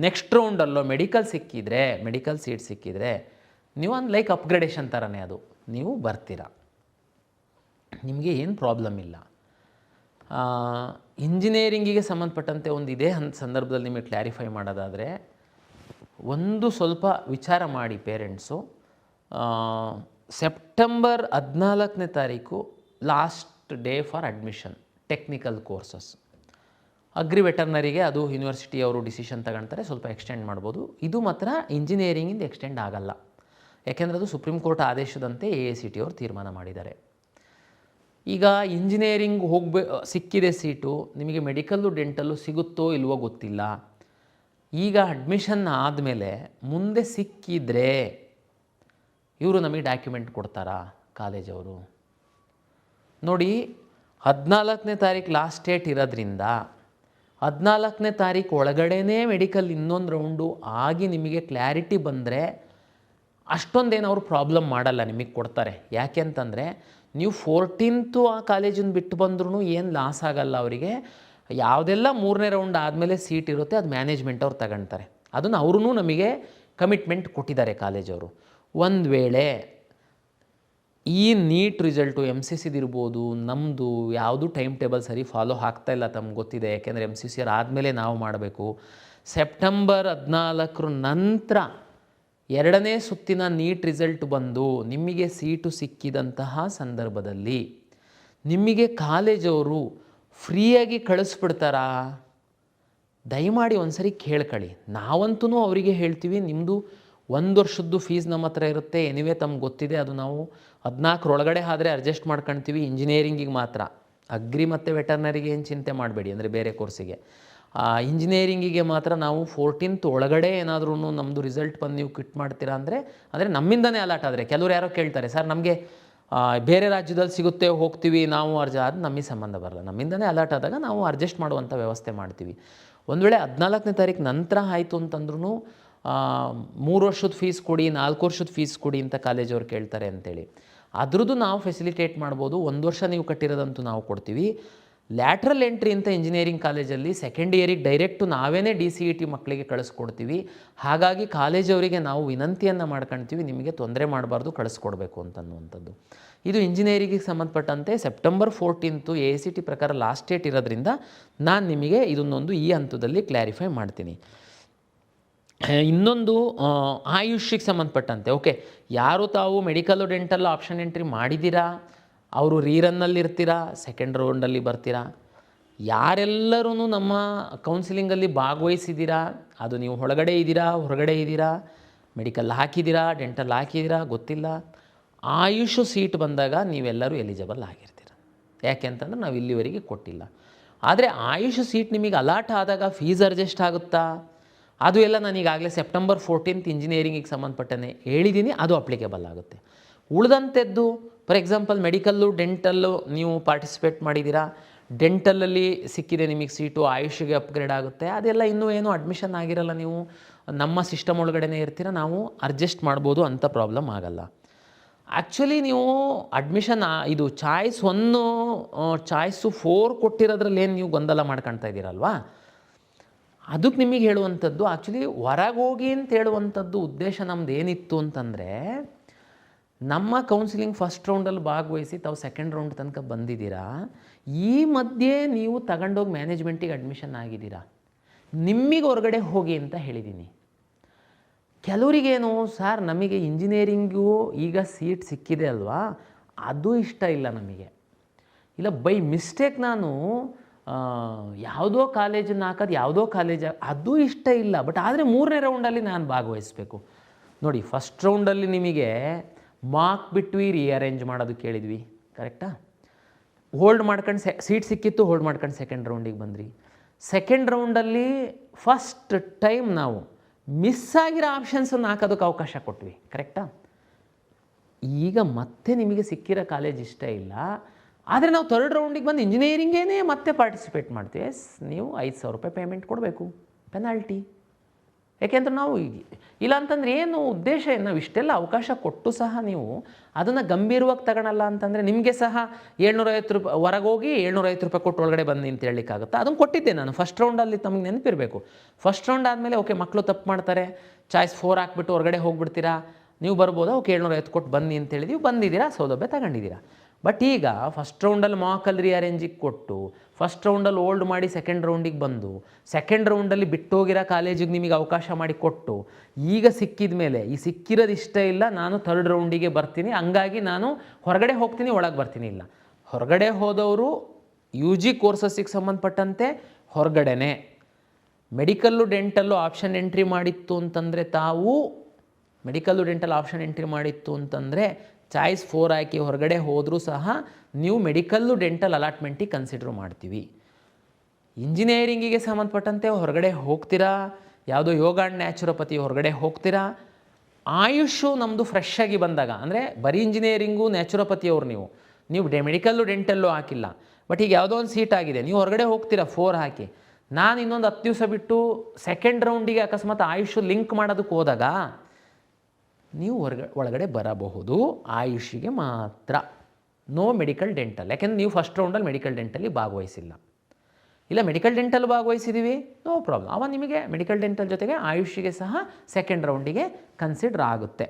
ನೆಕ್ಸ್ಟ್ ರೌಂಡಲ್ಲೋ ಮೆಡಿಕಲ್ ಸಿಕ್ಕಿದರೆ, ಮೆಡಿಕಲ್ ಸೀಟ್ ಸಿಕ್ಕಿದರೆ ನೀವು ಒಂದು ಲೈಕ್ ಅಪ್ಗ್ರೇಡೇಷನ್ ಥರನೇ ಅದು, ನೀವು ಬರ್ತೀರ, ನಿಮಗೆ ಏನು ಪ್ರಾಬ್ಲಮ್ ಇಲ್ಲ. ಇಂಜಿನಿಯರಿಂಗಿಗೆ ಸಂಬಂಧಪಟ್ಟಂತೆ ಒಂದು ಇದೇ ಸಂದರ್ಭದಲ್ಲಿ ನಿಮಗೆ ಕ್ಲಾರಿಫೈ ಮಾಡೋದಾದರೆ, ಒಂದು ಸ್ವಲ್ಪ ವಿಚಾರ ಮಾಡಿ ಪೇರೆಂಟ್ಸು. ಸೆಪ್ಟೆಂಬರ್ 14ನೇ ತಾರೀಕು last day for admission technical courses. Agri ವೆಟರ್ನರಿಗೆ ಅದು ಯೂನಿವರ್ಸಿಟಿಯವರು ಡಿಸಿಷನ್ ತಗೊಳ್ತಾರೆ, ಸ್ವಲ್ಪ ಎಕ್ಸ್ಟೆಂಡ್ ಮಾಡ್ಬೋದು. ಇದು ಮಾತ್ರ ಇಂಜಿನಿಯರಿಂಗಿಂದ ಎಕ್ಸ್ಟೆಂಡ್ ಆಗಲ್ಲ, ಯಾಕೆಂದರೆ ಅದು ಸುಪ್ರೀಂ ಕೋರ್ಟ್ ಆದೇಶದಂತೆ AICTE ಅವರು ತೀರ್ಮಾನ ಮಾಡಿದ್ದಾರೆ. ಈಗ ಇಂಜಿನಿಯರಿಂಗ್ ಸಿಕ್ಕಿದೆ ಸೀಟು, ನಿಮಗೆ ಮೆಡಿಕಲ್ಲು ಡೆಂಟಲ್ಲು ಸಿಗುತ್ತೋ ಇಲ್ವೋ ಗೊತ್ತಿಲ್ಲ. ಈಗ ಅಡ್ಮಿಷನ್ ಆದಮೇಲೆ ಮುಂದೆ ಸಿಕ್ಕಿದರೆ ಇವರು ನಮಗೆ ಡಾಕ್ಯುಮೆಂಟ್ ಕೊಡ್ತಾರಾ ಕಾಲೇಜವರು? ನೋಡಿ, 14ನೇ ತಾರೀಕು ಲಾಸ್ಟ್ ಡೇಟ್ ಇರೋದ್ರಿಂದ 14ನೇ ತಾರೀಕು ಒಳಗಡೆನೇ ಮೆಡಿಕಲ್ ಇನ್ನೊಂದು ರೌಂಡು ಆಗಿ ನಿಮಗೆ ಕ್ಲಾರಿಟಿ ಬಂದರೆ ಅಷ್ಟೊಂದೇನು ಅವರು ಪ್ರಾಬ್ಲಮ್ ಮಾಡಲ್ಲ, ನಿಮಗೆ ಕೊಡ್ತಾರೆ. ಯಾಕೆ ಅಂತಂದರೆ ನೀವು 14th ಆ ಕಾಲೇಜಿನ ಬಿಟ್ಟು ಬಂದ್ರೂ ಏನು ಲಾಸ್ ಆಗಲ್ಲ ಅವರಿಗೆ. ಯಾವುದೆಲ್ಲ 3ನೇ ರೌಂಡ್ ಆದಮೇಲೆ ಸೀಟ್ ಇರುತ್ತೆ ಅದು ಮ್ಯಾನೇಜ್ಮೆಂಟ್ ಅವ್ರು ತಗೊಳ್ತಾರೆ. ಅದನ್ನು ಅವ್ರೂ ನಮಗೆ ಕಮಿಟ್ಮೆಂಟ್ ಕೊಟ್ಟಿದ್ದಾರೆ ಕಾಲೇಜವರು. ಒಂದು ವೇಳೆ ಈ ನೀಟ್ ರಿಸಲ್ಟು MCCದು ಇರ್ಬೋದು, ನಮ್ಮದು ಯಾವುದು ಟೈಮ್ ಟೇಬಲ್ ಸರಿ ಫಾಲೋ ಆಗ್ತಾಯಿಲ್ಲ, ತಮ್ಗೆ ಗೊತ್ತಿದೆ. ಯಾಕೆಂದರೆ MCC ಆದಮೇಲೆ ನಾವು ಮಾಡಬೇಕು. ಸೆಪ್ಟೆಂಬರ್ 14 ನಂತರ 2ನೇ ಸುತ್ತಿನ ನೀಟ್ ರಿಸಲ್ಟ್ ಬಂದು ನಿಮಗೆ ಸೀಟು ಸಿಕ್ಕಿದಂತಹ ಸಂದರ್ಭದಲ್ಲಿ ನಿಮಗೆ ಕಾಲೇಜವರು ಫ್ರೀಯಾಗಿ ಕಳಿಸ್ಬಿಡ್ತಾರಾ? ದಯಮಾಡಿ ಒಂದು ಸರಿ ಕೇಳ್ಕೊಳ್ಳಿ. ನಾವಂತೂ ಅವರಿಗೆ ಹೇಳ್ತೀವಿ, ನಿಮ್ಮದು 1 ವರ್ಷದ್ದು ಫೀಸ್ ನಮ್ಮ ಹತ್ರ ಇರುತ್ತೆ, ಎನಿವೇ ತಮ್ಗೆ ಗೊತ್ತಿದೆ, ಅದು ನಾವು 14 ಒಳಗಡೆ ಆದರೆ ಅಡ್ಜಸ್ಟ್ ಮಾಡ್ಕೊಳ್ತೀವಿ. ಇಂಜಿನಿಯರಿಂಗಿಗೆ ಮಾತ್ರ, ಅಗ್ರಿ ಮತ್ತು ವೆಟರ್ನರಿಗೆ ಏನು ಚಿಂತೆ ಮಾಡಬೇಡಿ, ಅಂದರೆ ಬೇರೆ ಕೋರ್ಸಿಗೆ. ಇಂಜಿನಿಯರಿಂಗಿಗೆ ಮಾತ್ರ ನಾವು 14th ಒಳಗಡೆ ಏನಾದ್ರೂ ನಮ್ಮದು ರಿಸಲ್ಟ್ ಬಂದು ನೀವು ಕ್ವಿಟ್ ಮಾಡ್ತೀರಾ ಅಂದರೆ ನಮ್ಮಿಂದನೇ ಅಲಾಟ್ ಆದರೆ. ಕೆಲವರು ಯಾರೋ ಕೇಳ್ತಾರೆ, ಸರ್ ನಮಗೆ ಬೇರೆ ರಾಜ್ಯದಲ್ಲಿ ಸಿಗುತ್ತೆ ಹೋಗ್ತೀವಿ ನಾವು ಅದು ನಮಗೆ ಸಂಬಂಧ ಬರಲ್ಲ. ನಮ್ಮಿಂದನೇ ಅಲಾಟ್ ಆದಾಗ ನಾವು ಅಡ್ಜಸ್ಟ್ ಮಾಡುವಂಥ ವ್ಯವಸ್ಥೆ ಮಾಡ್ತೀವಿ. ಒಂದು ವೇಳೆ 14ನೇ ತಾರೀಕು ನಂತರ ಆಯಿತು ಅಂತಂದ್ರೂ 3 ವರ್ಷದ ಫೀಸ್ ಕೊಡಿ, 4 ವರ್ಷದ ಫೀಸ್ ಕೊಡಿ ಅಂತ ಕಾಲೇಜವ್ರು ಕೇಳ್ತಾರೆ ಅಂತೇಳಿ, ಅದ್ರದ್ದು ನಾವು ಫೆಸಿಲಿಟೇಟ್ ಮಾಡ್ಬೋದು. 1 ವರ್ಷ ನೀವು ಕಟ್ಟಿರೋದಂತೂ ನಾವು ಕೊಡ್ತೀವಿ. ಲ್ಯಾಟ್ರಲ್ ಎಂಟ್ರಿ ಅಂತ ಇಂಜಿನಿಯರಿಂಗ್ ಕಾಲೇಜಲ್ಲಿ ಸೆಕೆಂಡ್ ಇಯರಿಗೆ ಡೈರೆಕ್ಟು ನಾವೇ DCET ಮಕ್ಕಳಿಗೆ ಕಳಿಸ್ಕೊಡ್ತೀವಿ. ಹಾಗಾಗಿ ಕಾಲೇಜವರಿಗೆ ನಾವು ವಿನಂತಿಯನ್ನು ಮಾಡ್ಕೊಳ್ತೀವಿ, ನಿಮಗೆ ತೊಂದರೆ ಮಾಡಬಾರ್ದು, ಕಳಿಸ್ಕೊಡ್ಬೇಕು ಅಂತನ್ನುವಂಥದ್ದು. ಇದು ಇಂಜಿನಿಯರಿಂಗಿಗೆ ಸಂಬಂಧಪಟ್ಟಂತೆ ಸೆಪ್ಟೆಂಬರ್ 14 AICT ಪ್ರಕಾರ ಲಾಸ್ಟ್ ಡೇಟ್ ಇರೋದ್ರಿಂದ ನಾನು ನಿಮಗೆ ಇದನ್ನೊಂದು ಈ ಹಂತದಲ್ಲಿ ಕ್ಲಾರಿಫೈ ಮಾಡ್ತೀನಿ. ಇನ್ನೊಂದು ಆಯುಷ್ಗೆ ಸಂಬಂಧಪಟ್ಟಂತೆ, ಓಕೆ, ಯಾರು ತಾವು ಮೆಡಿಕಲ್ಲು ಡೆಂಟಲ್ ಆಪ್ಷನ್ ಎಂಟ್ರಿ ಮಾಡಿದ್ದೀರಾ ಅವರು ರೀರನ್ನಲ್ಲಿರ್ತೀರಾ, ಸೆಕೆಂಡ್ ರೌಂಡಲ್ಲಿ ಬರ್ತೀರಾ. ಯಾರೆಲ್ಲರೂ ನಮ್ಮ ಕೌನ್ಸಿಲಿಂಗಲ್ಲಿ ಭಾಗವಹಿಸಿದ್ದೀರಾ, ಅದು ನೀವು ಒಳಗಡೆ ಇದ್ದೀರಾ ಹೊರಗಡೆ ಇದ್ದೀರಾ, ಮೆಡಿಕಲ್ ಹಾಕಿದ್ದೀರಾ ಡೆಂಟಲ್ ಹಾಕಿದ್ದೀರಾ ಗೊತ್ತಿಲ್ಲ, ಆಯುಷ್ ಸೀಟ್ ಬಂದಾಗ ನೀವೆಲ್ಲರೂ ಎಲಿಜಿಬಲ್ ಆಗಿರ್ತೀರ. ಯಾಕೆ ಅಂತಂದ್ರೆ ನಾವು ಇಲ್ಲಿವರೆಗೆ ಕೊಟ್ಟಿಲ್ಲ. ಆದರೆ ಆಯುಷ್ ಸೀಟ್ ನಿಮಗೆ ಅಲಾಟ್ ಆದಾಗ ಫೀಸ್ ಅಡ್ಜಸ್ಟ್ ಆಗುತ್ತಾ, ಅದು ಎಲ್ಲ ನಾನು ಈಗಾಗಲೇ ಸೆಪ್ಟೆಂಬರ್ 14 ಇಂಜಿನಿಯರಿಂಗಿಗೆ ಸಂಬಂಧಪಟ್ಟನೆ ಹೇಳಿದ್ದೀನಿ, ಅದು ಅಪ್ಲಿಕೇಬಲ್ ಆಗುತ್ತೆ. ಉಳಿದಂಥದ್ದು ಫಾರ್ ಎಕ್ಸಾಂಪಲ್ ಮೆಡಿಕಲ್ಲು ಡೆಂಟಲ್ಲು ನೀವು ಪಾರ್ಟಿಸಿಪೇಟ್ ಮಾಡಿದ್ದೀರಾ, ಡೆಂಟಲಲ್ಲಿ ಸಿಕ್ಕಿದೆ ನಿಮಗೆ ಸೀಟು, ಆಯುಷ್ಗೆ ಅಪ್ಗ್ರೇಡ್ ಆಗುತ್ತೆ, ಅದೆಲ್ಲ ಇನ್ನೂ ಏನೂ ಅಡ್ಮಿಷನ್ ಆಗಿರಲ್ಲ, ನೀವು ನಮ್ಮ ಸಿಸ್ಟಮ್ ಒಳಗಡೆ ಇರ್ತೀರ, ನಾವು ಅಡ್ಜಸ್ಟ್ ಮಾಡ್ಬೋದು, ಅಂಥ ಪ್ರಾಬ್ಲಮ್ ಆಗಲ್ಲ. ಆ್ಯಕ್ಚುಲಿ ನೀವು ಅಡ್ಮಿಷನ್ ಇದು ಚಾಯ್ಸ್ 1 ಚಾಯ್ಸು 4 ಕೊಟ್ಟಿರೋದ್ರಲ್ಲಿ ಏನು ನೀವು ಗೊಂದಲ ಮಾಡ್ಕೊಳ್ತಾ ಇದ್ದೀರಲ್ವಾ, ಅದಕ್ಕೆ ನಿಮಗೆ ಹೇಳುವಂಥದ್ದು ಆ್ಯಕ್ಚುಲಿ ಹೊರಗೆ ಹೋಗಿ ಅಂತ ಹೇಳುವಂಥದ್ದು ಉದ್ದೇಶ ನಮ್ಮದು ಏನಿತ್ತು ಅಂತಂದರೆ, ನಮ್ಮ ಕೌನ್ಸಿಲಿಂಗ್ ಫಸ್ಟ್ ರೌಂಡಲ್ಲಿ ಭಾಗವಹಿಸಿ ತಾವು ಸೆಕೆಂಡ್ ರೌಂಡ್ ತನಕ ಬಂದಿದ್ದೀರಾ, ಈ ಮಧ್ಯೆ ನೀವು ತಗೊಂಡೋಗಿ ಮ್ಯಾನೇಜ್ಮೆಂಟಿಗೆ ಅಡ್ಮಿಷನ್ ಆಗಿದ್ದೀರಾ, ನಿಮಗೆ ಹೊರಗಡೆ ಹೋಗಿ ಅಂತ ಹೇಳಿದ್ದೀನಿ. ಕೆಲವರಿಗೇನು ಸರ್ ನಮಗೆ ಇಂಜಿನಿಯರಿಂಗು ಈಗ ಸೀಟ್ ಸಿಕ್ಕಿದೆ ಅಲ್ವಾ, ಅದು ಇಷ್ಟ ಇಲ್ಲ ನಮಗೆ, ಇಲ್ಲ ಬೈ ಮಿಸ್ಟೇಕ್ ನಾನು ಯಾವುದೋ ಕಾಲೇಜನ್ನು ಹಾಕೋದು ಯಾವುದೋ ಕಾಲೇಜ್ ಅದು ಇಷ್ಟ ಇಲ್ಲ, ಬಟ್ ಆದರೆ 3ನೇ ರೌಂಡಲ್ಲಿ ನಾನು ಭಾಗವಹಿಸಬೇಕು. ನೋಡಿ, ಫಸ್ಟ್ ರೌಂಡಲ್ಲಿ ನಿಮಗೆ ಮಾರ್ಕ್ ಬಿಟ್ವಿ ರೀಅರೇಂಜ್ ಮಾಡೋದು ಕೇಳಿದ್ವಿ, ಕರೆಕ್ಟಾ? ಹೋಲ್ಡ್ ಮಾಡ್ಕೊಂಡು ಸೀಟ್ ಸಿಕ್ಕಿತ್ತು, ಹೋಲ್ಡ್ ಮಾಡ್ಕೊಂಡು ಸೆಕೆಂಡ್ ರೌಂಡಿಗೆ ಬಂದ್ರಿ. ಸೆಕೆಂಡ್ ರೌಂಡಲ್ಲಿ ಫಸ್ಟ್ ಟೈಮ್ ನಾವು ಮಿಸ್ ಆಗಿರೋ ಆಪ್ಷನ್ಸನ್ನು ಹಾಕೋದಕ್ಕೆ ಅವಕಾಶ ಕೊಟ್ವಿ, ಕರೆಕ್ಟಾ? ಈಗ ಮತ್ತೆ ನಿಮಗೆ ಸಿಕ್ಕಿರೋ ಕಾಲೇಜ್ ಇಷ್ಟ ಇಲ್ಲ, ಆದರೆ ನಾವು 3rd ರೌಂಡಿಗೆ ಬಂದು ಇಂಜಿನಿಯರಿಂಗೇನೇ ಮತ್ತೆ ಪಾರ್ಟಿಸಿಪೇಟ್ ಮಾಡ್ತೀವಿ, ನೀವು 5,000 ರೂಪಾಯಿ ಪೇಮೆಂಟ್ ಕೊಡಬೇಕು, ಪೆನಾಲ್ಟಿ. ಯಾಕೆಂದ್ರೆ ನಾವು ಇಲ್ಲ ಅಂತಂದರೆ ಏನು ಉದ್ದೇಶ, ನಾವು ಇಷ್ಟೆಲ್ಲ ಅವಕಾಶ ಕೊಟ್ಟು ಸಹ ನೀವು ಅದನ್ನು ಗಂಭೀರವಾಗಿ ತಗೊಳಲ್ಲ ಅಂತಂದರೆ ನಿಮಗೆ ಸಹ 750 ರೂಪಾಯಿ ಹೊರಗೆ ಹೋಗಿ 750 ರೂಪಾಯಿ ಕೊಟ್ಟು ಒಳಗಡೆ ಬಂದು ಅಂತ ಹೇಳಲಿಕ್ಕಾಗುತ್ತೆ. ಅದನ್ನು ಕೊಟ್ಟಿದ್ದೆ ನಾನು ಫಸ್ಟ್ ರೌಂಡಲ್ಲಿ, ತಮಗೆ ನೆನಪಿರಬೇಕು. ಫಸ್ಟ್ ರೌಂಡ್ ಆದಮೇಲೆ ಓಕೆ ಮಕ್ಕಳು ತಪ್ಪು ಮಾಡ್ತಾರೆ, ಚಾಯ್ಸ್ 4 ಹಾಕ್ಬಿಟ್ಟು ಹೊರಗಡೆ ಹೋಗ್ಬಿಡ್ತೀರಾ, ನೀವು ಬರ್ಬೋದಾ, ಓಕೆ 750 ಕೊಟ್ಟು ಬನ್ನಿ ಅಂತ ಹೇಳಿದೀವಿ, ಬಂದಿದ್ದೀರಾ, ಸೌಲಭ್ಯ ತಗೊಂಡಿದ್ದೀರಾ. ಬಟ್ ಈಗ ಫಸ್ಟ್ ರೌಂಡಲ್ಲಿ ಮಾಕಲ್ಲಿ ರೀಅರೇಂಜಿಗೆ ಕೊಟ್ಟು, ಫಸ್ಟ್ ರೌಂಡಲ್ಲಿ ಓಲ್ಡ್ ಮಾಡಿ ಸೆಕೆಂಡ್ ರೌಂಡಿಗೆ ಬಂದು, ಸೆಕೆಂಡ್ ರೌಂಡಲ್ಲಿ ಬಿಟ್ಟೋಗಿರೋ ಕಾಲೇಜಿಗೆ ನಿಮಗೆ ಅವಕಾಶ ಮಾಡಿ ಕೊಟ್ಟು, ಈಗ ಸಿಕ್ಕಿದ ಮೇಲೆ ಈ ಸಿಕ್ಕಿರೋದು ಇಷ್ಟ ಇಲ್ಲ, ನಾನು 3rd ರೌಂಡಿಗೆ ಬರ್ತೀನಿ, ಹಂಗಾಗಿ ನಾನು ಹೊರಗಡೆ ಹೋಗ್ತೀನಿ, ಒಳಗೆ ಬರ್ತೀನಿ. ಇಲ್ಲ, ಹೊರಗಡೆ ಹೋದವರು UG ಕೋರ್ಸಸ್ಸಿಗೆ ಸಂಬಂಧಪಟ್ಟಂತೆ ಹೊರಗಡೆನೆ. ಮೆಡಿಕಲ್ಲು ಡೆಂಟಲ್ಲು ಆಪ್ಷನ್ ಎಂಟ್ರಿ ಮಾಡಿತ್ತು ಅಂತಂದರೆ, ತಾವು ಮೆಡಿಕಲ್ಲು ಡೆಂಟಲ್ ಆಪ್ಷನ್ ಎಂಟ್ರಿ ಮಾಡಿತ್ತು ಅಂತಂದರೆ ಚಾಯ್ಸ್ 4 ಹಾಕಿ ಹೊರಗಡೆ ಹೋದರೂ ಸಹ ನೀವು ಮೆಡಿಕಲ್ಲು ಡೆಂಟಲ್ ಅಲಾಟ್ಮೆಂಟಿಗೆ ಕನ್ಸಿಡ್ರ್ ಮಾಡ್ತೀವಿ. ಇಂಜಿನಿಯರಿಂಗಿಗೆ ಸಂಬಂಧಪಟ್ಟಂತೆ ಹೊರಗಡೆ ಹೋಗ್ತೀರಾ, ಯಾವುದೋ ಯೋಗ ಆ್ಯಂಡ್ ನ್ಯಾಚುರೋಪತಿ ಹೊರಗಡೆ ಹೋಗ್ತೀರಾ. ಆಯುಷು ನಮ್ಮದು ಫ್ರೆಶ್ ಆಗಿ ಬಂದಾಗ, ಅಂದರೆ ಬರೀ ಇಂಜಿನಿಯರಿಂಗು ನ್ಯಾಚುರೋಪತಿಯವ್ರು ನೀವು ಮೆಡಿಕಲ್ಲು ಡೆಂಟಲ್ಲು ಹಾಕಿಲ್ಲ, ಬಟ್ ಈಗ ಯಾವುದೋ ಒಂದು ಸೀಟ್ ಆಗಿದೆ, ನೀವು ಹೊರಗಡೆ ಹೋಗ್ತೀರಾ 4 ಹಾಕಿ, ನಾನು ಇನ್ನೊಂದು 10 ದಿವಸ ಬಿಟ್ಟು ಸೆಕೆಂಡ್ ರೌಂಡಿಗೆ ಅಕಸ್ಮಾತ್ ಆಯುಷು ಲಿಂಕ್ ಮಾಡೋದಕ್ಕೆ ಹೋದಾಗ ನೀವು ಒಳಗಡೆ ಬರಬಹುದು. ಆಯುಷಿಗೆ ಮಾತ್ರ, ನೋ ಮೆಡಿಕಲ್ ಡೆಂಟಲ್. ಯಾಕೆಂದರೆ ನೀವು ಫಸ್ಟ್ ರೌಂಡಲ್ಲಿ ಮೆಡಿಕಲ್ ಡೆಂಟಲ್ಲಿ ಭಾಗವಹಿಸಿಲ್ಲ. ಇಲ್ಲ ಮೆಡಿಕಲ್ ಡೆಂಟಲ್ ಭಾಗವಹಿಸಿದ್ದೀವಿ, ನೋ ಪ್ರಾಬ್ಲಮ್, ಅವ ನಿಮಗೆ ಮೆಡಿಕಲ್ ಡೆಂಟಲ್ ಜೊತೆಗೆ ಆಯುಷಿಗೆ ಸಹ ಸೆಕೆಂಡ್ ರೌಂಡಿಗೆ ಕನ್ಸಿಡರ್ ಆಗುತ್ತೆ.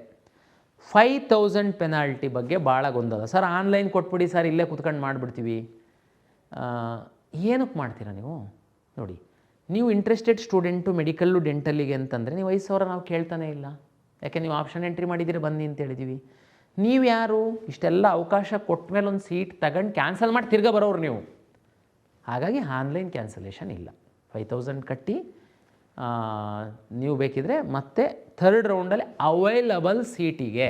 5,000 ಪೆನಾಲ್ಟಿ ಬಗ್ಗೆ ಭಾಳ ಗೊಂದಲ. ಸರ್ ಆನ್ಲೈನ್ ಕೊಟ್ಬಿಡಿ ಸರ್, ಇಲ್ಲೇ ಕುತ್ಕೊಂಡು ಮಾಡಿಬಿಡ್ತೀವಿ. ಏನಕ್ಕೆ ಮಾಡ್ತೀರಾ ನೀವು? ನೋಡಿ, ನೀವು ಇಂಟ್ರೆಸ್ಟೆಡ್ ಸ್ಟೂಡೆಂಟು ಮೆಡಿಕಲ್ಲು ಡೆಂಟಲ್ಲಿಗೆ ಅಂತಂದರೆ ನೀವು 5,000 ನಾವು ಕೇಳ್ತಾನೆ ಇಲ್ಲ. ಯಾಕೆ ನೀವು ಆಪ್ಷನ್ ಎಂಟ್ರಿ ಮಾಡಿದ್ದೀರಿ, ಬನ್ನಿ ಅಂತ ಹೇಳಿದ್ದೀವಿ. ನೀವು ಯಾರು? ಇಷ್ಟೆಲ್ಲ ಅವಕಾಶ ಕೊಟ್ಟ ಮೇಲೆ ಒಂದು ಸೀಟ್ ತಗೊಂಡು ಕ್ಯಾನ್ಸಲ್ ಮಾಡಿ ತಿರ್ಗಾ ಬರೋರು ನೀವು. ಹಾಗಾಗಿ ಆನ್ಲೈನ್ ಕ್ಯಾನ್ಸಲೇಷನ್ ಇಲ್ಲ. 5,000 ಕಟ್ಟಿ ನೀವು ಬೇಕಿದ್ರೆ ಮತ್ತೆ 3rd ರೌಂಡಲ್ಲಿ ಅವೈಲಬಲ್ ಸೀಟಿಗೆ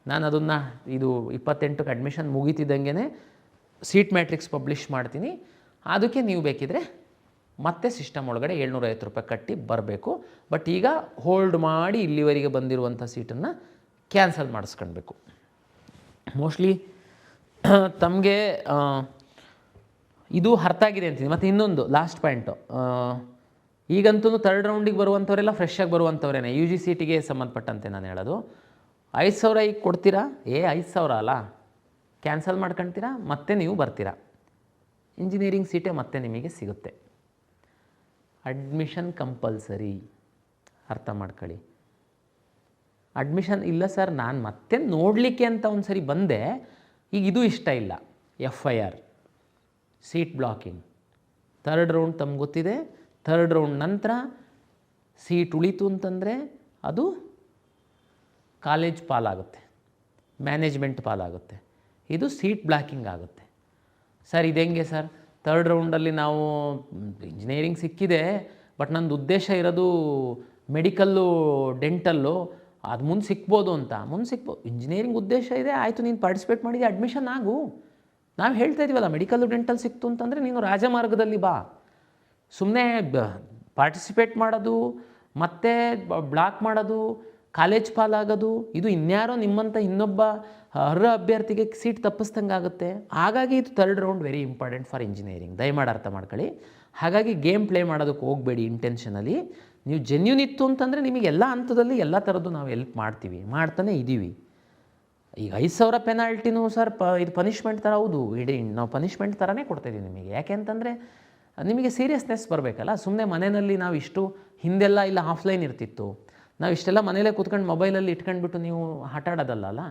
ನಾನು ಅದನ್ನು ಇದು 28ಕ್ಕೆ ಅಡ್ಮಿಷನ್ ಮುಗೀತಿದ್ದಂಗೆ ಸೀಟ್ ಮ್ಯಾಟ್ರಿಕ್ಸ್ ಪಬ್ಲಿಷ್ ಮಾಡ್ತೀನಿ. ಅದಕ್ಕೆ ನೀವು ಬೇಕಿದ್ರೆ ಮತ್ತೆ ಸಿಸ್ಟಮ್ ಒಳಗಡೆ 750 ರೂಪಾಯಿ ಕಟ್ಟಿ ಬರಬೇಕು. ಬಟ್ ಈಗ ಹೋಲ್ಡ್ ಮಾಡಿ ಇಲ್ಲಿವರೆಗೆ ಬಂದಿರುವಂಥ ಸೀಟನ್ನು ಕ್ಯಾನ್ಸಲ್ ಮಾಡಿಸ್ಕೊಳ್ಬೇಕು. ಮೋಸ್ಟ್ಲಿ ತಮಗೆ ಇದು ಅರ್ಥ ಆಗಿದೆ ಅಂತೀನಿ. ಮತ್ತು ಇನ್ನೊಂದು ಲಾಸ್ಟ್ ಪಾಯಿಂಟು, ಈಗಂತೂ 3rd ರೌಂಡಿಗೆ ಬರುವಂಥವರೆಲ್ಲ ಫ್ರೆಶ್ ಆಗಿ ಬರುವಂಥವ್ರೇನೆ. UG ಸೀಟಿಗೆ ಸಂಬಂಧಪಟ್ಟಂತೆ ನಾನು ಹೇಳೋದು. 5,000 ಈಗ ಕೊಡ್ತೀರಾ, 5,000 ಅಲ್ಲ, ಕ್ಯಾನ್ಸಲ್ ಮಾಡ್ಕೊಳ್ತೀರಾ, ಮತ್ತೆ ನೀವು ಬರ್ತೀರಾ. ಇಂಜಿನಿಯರಿಂಗ್ ಸೀಟೇ ಮತ್ತೆ ನಿಮಗೆ ಸಿಗುತ್ತೆ. ಅಡ್ಮಿಷನ್ ಕಂಪಲ್ಸರಿ, ಅರ್ಥ ಮಾಡ್ಕೊಳ್ಳಿ. ಅಡ್ಮಿಷನ್ ಇಲ್ಲ ಸರ್, ನಾನು ಮತ್ತೆ ನೋಡಲಿಕ್ಕೆ ಅಂತ ಒಂದು ಸರಿ ಬಂದೆ, ಈಗ ಇದು ಇಷ್ಟ ಇಲ್ಲ, FIR, seat blocking. 3rd round ತಮ್ಗೆ ಗೊತ್ತಿದೆ. 3rd ರೌಂಡ್ ನಂತರ ಸೀಟ್ ಉಳಿತು ಅಂತಂದರೆ ಅದು ಕಾಲೇಜ್ ಪಾಲಾಗುತ್ತೆ, ಮ್ಯಾನೇಜ್ಮೆಂಟ್ ಪಾಲಾಗುತ್ತೆ. ಇದು ಸೀಟ್ ಬ್ಲಾಕಿಂಗ್ ಆಗುತ್ತೆ. ಸರ್ ಇದು ಹೆಂಗೆ ಸರ್? 3rd ರೌಂಡಲ್ಲಿ ನಾವು ಇಂಜಿನಿಯರಿಂಗ್ ಸಿಕ್ಕಿದೆ, ಬಟ್ ನಂದು ಉದ್ದೇಶ ಇರೋದು ಮೆಡಿಕಲ್ಲು, ಡೆಂಟಲ್ಲು, ಅದು ಮುಂದೆ ಸಿಗ್ಬೋದು ಅಂತ. ಮುಂದೆ ಸಿಗ್ಬೋದು, ಇಂಜಿನಿಯರಿಂಗ್ ಉದ್ದೇಶ ಇದೆ, ಆಯಿತು, ನೀನು ಪಾರ್ಟಿಸಿಪೇಟ್ ಮಾಡಿದೆ, ಅಡ್ಮಿಷನ್ ಆಗು. ನಾವು ಹೇಳ್ತಾ ಇದ್ದೀವಲ್ಲ, ಮೆಡಿಕಲ್ಲು ಡೆಂಟಲ್ ಸಿಕ್ತು ಅಂತಂದರೆ ನೀನು ರಾಜಮಾರ್ಗದಲ್ಲಿ ಬಾ. ಸುಮ್ಮನೆ ಪಾರ್ಟಿಸಿಪೇಟ್ ಮಾಡೋದು ಮತ್ತು ಬ್ಲಾಕ್ ಮಾಡೋದು, ಕಾಲೇಜ್ ಪಾಲಾಗೋದು, ಇದು ಇನ್ಯಾರೋ ನಿಮ್ಮಂಥ ಇನ್ನೊಬ್ಬ ಅರ್ಹ ಅಭ್ಯರ್ಥಿಗೆ ಸೀಟ್ ತಪ್ಪಿಸ್ದಂಗೆ ಆಗುತ್ತೆ. ಹಾಗಾಗಿ ಇದು 3rd round very important for engineering, ದಯಮಾಡಿ ಅರ್ಥ ಮಾಡ್ಕೊಳ್ಳಿ. ಹಾಗಾಗಿ ಗೇಮ್ ಪ್ಲೇ ಮಾಡೋದಕ್ಕೆ ಹೋಗಬೇಡಿ ಇಂಟೆನ್ಷನಲ್ಲಿ. ನೀವು ಜೆನ್ಯೂನ್ ಇತ್ತು ಅಂತಂದರೆ ನಿಮಗೆ ಎಲ್ಲ ಹಂತದಲ್ಲಿ ಎಲ್ಲ ಥರದ್ದು ನಾವು ಹೆಲ್ಪ್ ಮಾಡ್ತೀವಿ, ಮಾಡ್ತಾನೆ ಇದ್ದೀವಿ. ಈಗ 5,000 ಪೆನಾಲ್ಟಿನೂ ಸರ್ ಇದು ಪನಿಷ್ಮೆಂಟ್ ಥರ, ಹೌದು, ಇಡೀ ನಾವು ಪನಿಷ್ಮೆಂಟ್ ಥರನೇ ಕೊಡ್ತಾಯಿದ್ದೀವಿ ನಿಮಗೆ. ಯಾಕೆ ಅಂತಂದರೆ ನಿಮಗೆ ಸೀರಿಯಸ್ನೆಸ್ ಬರಬೇಕಲ್ಲ. ಸುಮ್ಮನೆ ಮನೆಯಲ್ಲಿ ನಾವು ಇಷ್ಟು ಹಿಂದೆಲ್ಲ ಇಲ್ಲ ಆಫ್ಲೈನ್ ಇರ್ತಿತ್ತು, ನಾವು ಇಷ್ಟೆಲ್ಲ ಮನೇಲೇ ಕೂತ್ಕೊಂಡು ಮೊಬೈಲಲ್ಲಿ ಇಟ್ಕೊಂಡ್ಬಿಟ್ಟು ನೀವು ಆಟ ಆಡೋದಲ್ಲ.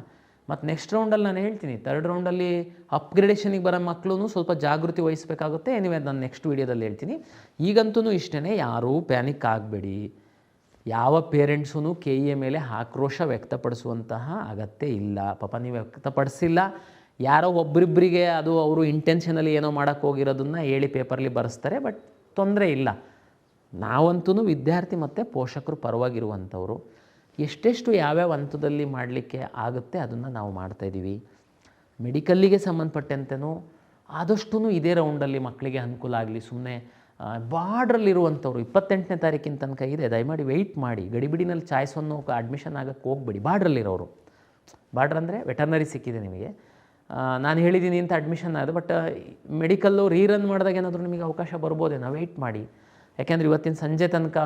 ಮತ್ತು ನೆಕ್ಸ್ಟ್ ರೌಂಡಲ್ಲಿ ನಾನು ಹೇಳ್ತೀನಿ, 3rd ರೌಂಡಲ್ಲಿ ಅಪ್ಗ್ರೇಡೇಷನಿಗೆ ಬರೋ ಮಕ್ಕಳು ಸ್ವಲ್ಪ ಜಾಗೃತಿ ವಹಿಸಬೇಕಾಗುತ್ತೆ. ಎನಿವೆ ನಾನು ನೆಕ್ಸ್ಟ್ ವೀಡಿಯೋದಲ್ಲಿ ಹೇಳ್ತೀನಿ. ಈಗಂತೂ ಇಷ್ಟೇ, ಯಾರೂ ಪ್ಯಾನಿಕ್ ಆಗಬೇಡಿ. ಯಾವ ಪೇರೆಂಟ್ಸೂ KEA ಮೇಲೆ ಆಕ್ರೋಶ ವ್ಯಕ್ತಪಡಿಸುವಂತಹ ಅಗತ್ಯ ಇಲ್ಲ. ಪಾಪ ನೀವು ವ್ಯಕ್ತಪಡಿಸಿಲ್ಲ, ಯಾರೋ ಒಬ್ಬರಿಬ್ಬರಿಗೆ ಅದು ಅವರು ಇಂಟೆನ್ಷನಲ್ಲಿ ಏನೋ ಮಾಡೋಕ್ಕೆ ಹೋಗಿರೋದನ್ನು ಹೇಳಿ ಪೇಪರ್ಲಿ ಬರೆಸ್ತಾರೆ, ಬಟ್ ತೊಂದರೆ ಇಲ್ಲ. ನಾವಂತೂ ವಿದ್ಯಾರ್ಥಿ ಮತ್ತು ಪೋಷಕರು ಪರವಾಗಿರುವಂಥವ್ರು. ಎಷ್ಟೆಷ್ಟು ಯಾವ್ಯಾವ ಹಂತದಲ್ಲಿ ಮಾಡಲಿಕ್ಕೆ ಆಗುತ್ತೆ ಅದನ್ನು ನಾವು ಮಾಡ್ತಾಯಿದ್ದೀವಿ. ಮೆಡಿಕಲ್ಲಿಗೆ ಸಂಬಂಧಪಟ್ಟಂತೆಯೂ ಆದಷ್ಟು ಇದೇ ರೌಂಡಲ್ಲಿ ಮಕ್ಕಳಿಗೆ ಅನುಕೂಲ ಆಗಲಿ. ಸುಮ್ಮನೆ ಬಾರ್ಡ್ರಲ್ಲಿರುವಂಥವ್ರು 28ನೇ ತಾರೀಕಿನ ತನಕ ಇದೆ, ದಯಮಾಡಿ ವೆಯ್ಟ್ ಮಾಡಿ. ಗಡಿಬಿಡಿನಲ್ಲಿ ಚಾಯ್ಸನ್ನು ಅಡ್ಮಿಷನ್ ಆಗೋಕ್ಕೆ ಹೋಗ್ಬೇಡಿ. ಬಾರ್ಡ್ರಲ್ಲಿರೋರು, ಬಾರ್ಡ್ರ್ ಅಂದರೆ ವೆಟರ್ನರಿ ಸಿಕ್ಕಿದೆ ನಿಮಗೆ, ನಾನು ಹೇಳಿದ್ದೀನಿ ಅಂತ ಅಡ್ಮಿಷನ್ ಆಗೋದು, ಬಟ್ ಮೆಡಿಕಲ್ಲು ರೀರನ್ ಮಾಡಿದಾಗ ಏನಾದರೂ ನಿಮಗೆ ಅವಕಾಶ ಬರ್ಬೋದೇನೋ, ವೆಯ್ಟ್ ಮಾಡಿ. ಯಾಕೆಂದರೆ ಇವತ್ತಿನ ಸಂಜೆ ತನಕ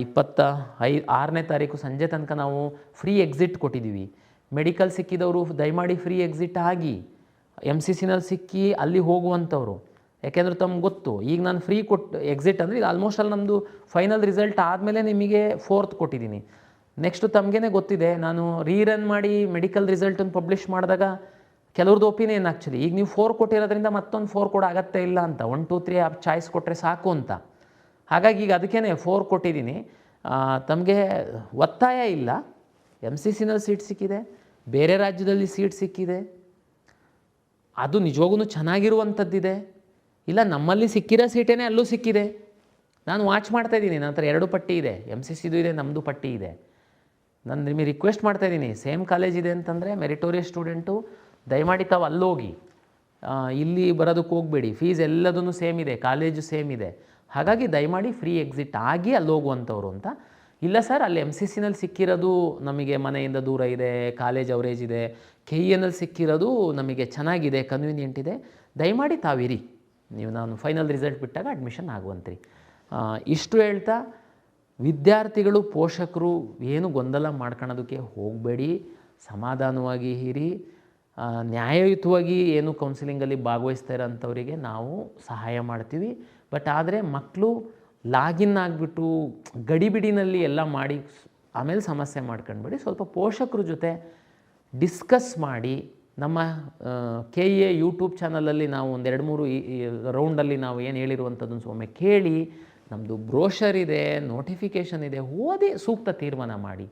26ನೇ ತಾರೀಕು ಸಂಜೆ ತನಕ ನಾವು ಫ್ರೀ ಎಕ್ಸಿಟ್ ಕೊಟ್ಟಿದ್ದೀವಿ. ಮೆಡಿಕಲ್ ಸಿಕ್ಕಿದವರು ದಯಮಾಡಿ ಫ್ರೀ ಎಕ್ಸಿಟ್ ಆಗಿ, MCCನಲ್ಲಿ ಸಿಕ್ಕಿ ಅಲ್ಲಿ ಹೋಗುವಂಥವ್ರು. ಯಾಕೆಂದರೆ ತಮ್ಗೆ ಗೊತ್ತು, ಈಗ ನಾನು ಫ್ರೀ ಎಕ್ಸಿಟ್ ಅಂದರೆ ಇದು ಆಲ್ಮೋಸ್ಟ್ ಅಲ್ಲಿ ನಮ್ಮದು ಫೈನಲ್ ರಿಸಲ್ಟ್ ಆದಮೇಲೆ ನಿಮಗೆ 4th ಕೊಟ್ಟಿದ್ದೀನಿ. ನೆಕ್ಸ್ಟು ತಮಗೇ ಗೊತ್ತಿದೆ, ನಾನು ರೀರನ್ ಮಾಡಿ ಮೆಡಿಕಲ್ ರಿಸಲ್ಟನ್ನು ಪಬ್ಲಿಷ್ ಮಾಡಿದಾಗ ಕೆಲವ್ರದ್ದು ಒಪಿನಿಯನ್ ಆ್ಯಕ್ಚುಲಿ, ಈಗ ನೀವು 4 ಕೊಟ್ಟಿರೋದ್ರಿಂದ ಮತ್ತೊಂದು 4 ಕೊಡೋ ಅಗತ್ಯ ಇಲ್ಲ ಅಂತ, 1, 2, 3 ಚಾಯ್ಸ್ ಕೊಟ್ಟರೆ ಸಾಕು ಅಂತ. ಹಾಗಾಗಿ ಈಗ ಅದಕ್ಕೇ 4 ಕೊಟ್ಟಿದ್ದೀನಿ. ತಮಗೆ ಒತ್ತಾಯ ಇಲ್ಲ. MCCನಲ್ಲಿ ಸೀಟ್ ಸಿಕ್ಕಿದೆ, ಬೇರೆ ರಾಜ್ಯದಲ್ಲಿ ಸೀಟ್ ಸಿಕ್ಕಿದೆ, ಅದು ನಿಜವಾಗೂ ಚೆನ್ನಾಗಿರುವಂಥದ್ದಿದೆ. ಇಲ್ಲ ನಮ್ಮಲ್ಲಿ ಸಿಕ್ಕಿರೋ ಸೀಟೇ ಅಲ್ಲೂ ಸಿಕ್ಕಿದೆ, ನಾನು ವಾಚ್ ಮಾಡ್ತಾಯಿದ್ದೀನಿ. ನನ್ನ ಹತ್ರ 2 ಪಟ್ಟಿ ಇದೆ, MCCದು ಇದೆ, ನಮ್ಮದು ಪಟ್ಟಿ ಇದೆ. ನಾನು ನಿಮಗೆ ರಿಕ್ವೆಸ್ಟ್ ಮಾಡ್ತಾಯಿದ್ದೀನಿ, ಸೇಮ್ ಕಾಲೇಜ್ ಇದೆ ಅಂತಂದರೆ ಮೆರಿಟೋರಿಯಸ್ ಸ್ಟೂಡೆಂಟು ದಯಮಾಡಿ ತಾವು ಅಲ್ಲೋಗಿ, ಇಲ್ಲಿ ಬರೋದಕ್ಕೆ ಹೋಗಬೇಡಿ. ಫೀಸ್ ಎಲ್ಲದೂ ಸೇಮ್ ಇದೆ, ಕಾಲೇಜು ಸೇಮ್ ಇದೆ. ಹಾಗಾಗಿ ದಯಮಾಡಿ ಫ್ರೀ ಎಕ್ಸಿಟ್ ಆಗಿ ಅಲ್ಲಿ ಹೋಗುವಂಥವ್ರು ಅಂತ. ಇಲ್ಲ ಸರ್, ಅಲ್ಲಿ MCCನಲ್ಲಿ ಸಿಕ್ಕಿರೋದು ನಮಗೆ ಮನೆಯಿಂದ ದೂರ ಇದೆ, ಕಾಲೇಜ್ ಅವರೇಜ್ ಇದೆ, KEAನಲ್ಲಿ ಸಿಕ್ಕಿರೋದು ನಮಗೆ ಚೆನ್ನಾಗಿದೆ, ಕನ್ವೀನಿಯೆಂಟ್ ಇದೆ, ದಯಮಾಡಿ ತಾವಿರಿ, ನೀವು ನಾನು ಫೈನಲ್ ರಿಸಲ್ಟ್ ಬಿಟ್ಟಾಗ ಅಡ್ಮಿಷನ್ ಆಗುವಂತ್ರಿ. ಇಷ್ಟು ಹೇಳ್ತಾ ವಿದ್ಯಾರ್ಥಿಗಳು ಪೋಷಕರು ಏನು ಗೊಂದಲ ಮಾಡ್ಕೊಳ್ಳೋದಕ್ಕೆ ಹೋಗಬೇಡಿ, ಸಮಾಧಾನವಾಗಿ ಇರಿ. ನ್ಯಾಯಯುತವಾಗಿ ಏನು ಕೌನ್ಸಿಲಿಂಗಲ್ಲಿ ಭಾಗವಹಿಸ್ತಾ ಇರೋಂಥವರಿಗೆ ನಾವು ಸಹಾಯ ಮಾಡ್ತೀವಿ. ಬಟ್ ಆದರೆ ಮಕ್ಕಳು ಲಾಗಿನ್ ಆಗಿಬಿಟ್ಟು ಗಡಿಬಿಡಿನಲ್ಲಿ ಎಲ್ಲ ಮಾಡಿ ಆಮೇಲೆ ಸಮಸ್ಯೆ ಮಾಡ್ಕೊಂಡ್ಬೇಡಿ. ಸ್ವಲ್ಪ ಪೋಷಕರ ಜೊತೆ ಡಿಸ್ಕಸ್ ಮಾಡಿ. ನಮ್ಮ KEA ಯೂಟ್ಯೂಬ್ ಚಾನಲಲ್ಲಿ ನಾವು ಒಂದು 2-3 ರೌಂಡಲ್ಲಿ ನಾವು ಏನು ಹೇಳಿರುವಂಥದ್ದನ್ನು ಒಮ್ಮೆ ಕೇಳಿ, ನಮ್ಮದು ಬ್ರೋಷರ್ ಇದೆ, ನೋಟಿಫಿಕೇಷನ್ ಇದೆ, ಓದಿ ಸೂಕ್ತ ತೀರ್ಮಾನ ಮಾಡಿ.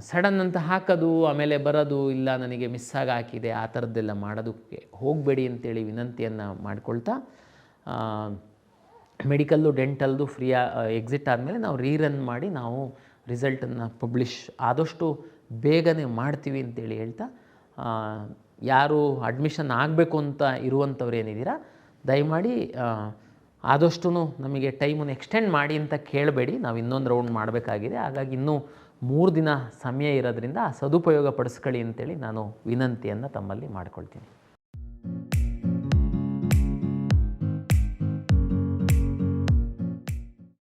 ಸಡನ್ ಅಂತ ಹಾಕೋದು ಆಮೇಲೆ ಬರೋದು, ಇಲ್ಲ ನನಗೆ ಮಿಸ್ಸಾಗಿ ಹಾಕಿದೆ, ಆ ಥರದ್ದೆಲ್ಲ ಮಾಡೋದಕ್ಕೆ ಹೋಗಬೇಡಿ ಅಂತೇಳಿ ವಿನಂತಿಯನ್ನು ಮಾಡಿಕೊಳ್ತಾ, ಮೆಡಿಕಲ್ಲು ಡೆಂಟಲ್ದು ಫ್ರೀ ಎಕ್ಸಿಟ್ ಆದಮೇಲೆ ನಾವು ರೀರನ್ ಮಾಡಿ ನಾವು ರಿಸಲ್ಟನ್ನು ಪಬ್ಲಿಷ್ ಆದಷ್ಟು ಬೇಗನೆ ಮಾಡ್ತೀವಿ ಅಂತೇಳಿ ಹೇಳ್ತಾ, ಯಾರು ಅಡ್ಮಿಷನ್ ಆಗಬೇಕು ಅಂತ ಇರುವಂಥವ್ರು ಏನಿದ್ದೀರಾ ದಯಮಾಡಿ ಆದಷ್ಟು ನಮಗೆ ಟೈಮನ್ನು ಎಕ್ಸ್ಟೆಂಡ್ ಮಾಡಿ ಅಂತ ಕೇಳಬೇಡಿ. ನಾವು ಇನ್ನೊಂದು ರೌಂಡ್ ಮಾಡಬೇಕಾಗಿದೆ, ಹಾಗಾಗಿ ಇನ್ನೂ 3 ದಿನ ಸಮಯ ಇರೋದ್ರಿಂದ ಸದುಪಯೋಗ ಪಡಿಸ್ಕೊಳ್ಳಿ ಅಂತೇಳಿ ನಾನು ವಿನಂತಿಯನ್ನು ತಮ್ಮಲ್ಲಿ ಮಾಡ್ಕೊಳ್ತೀನಿ.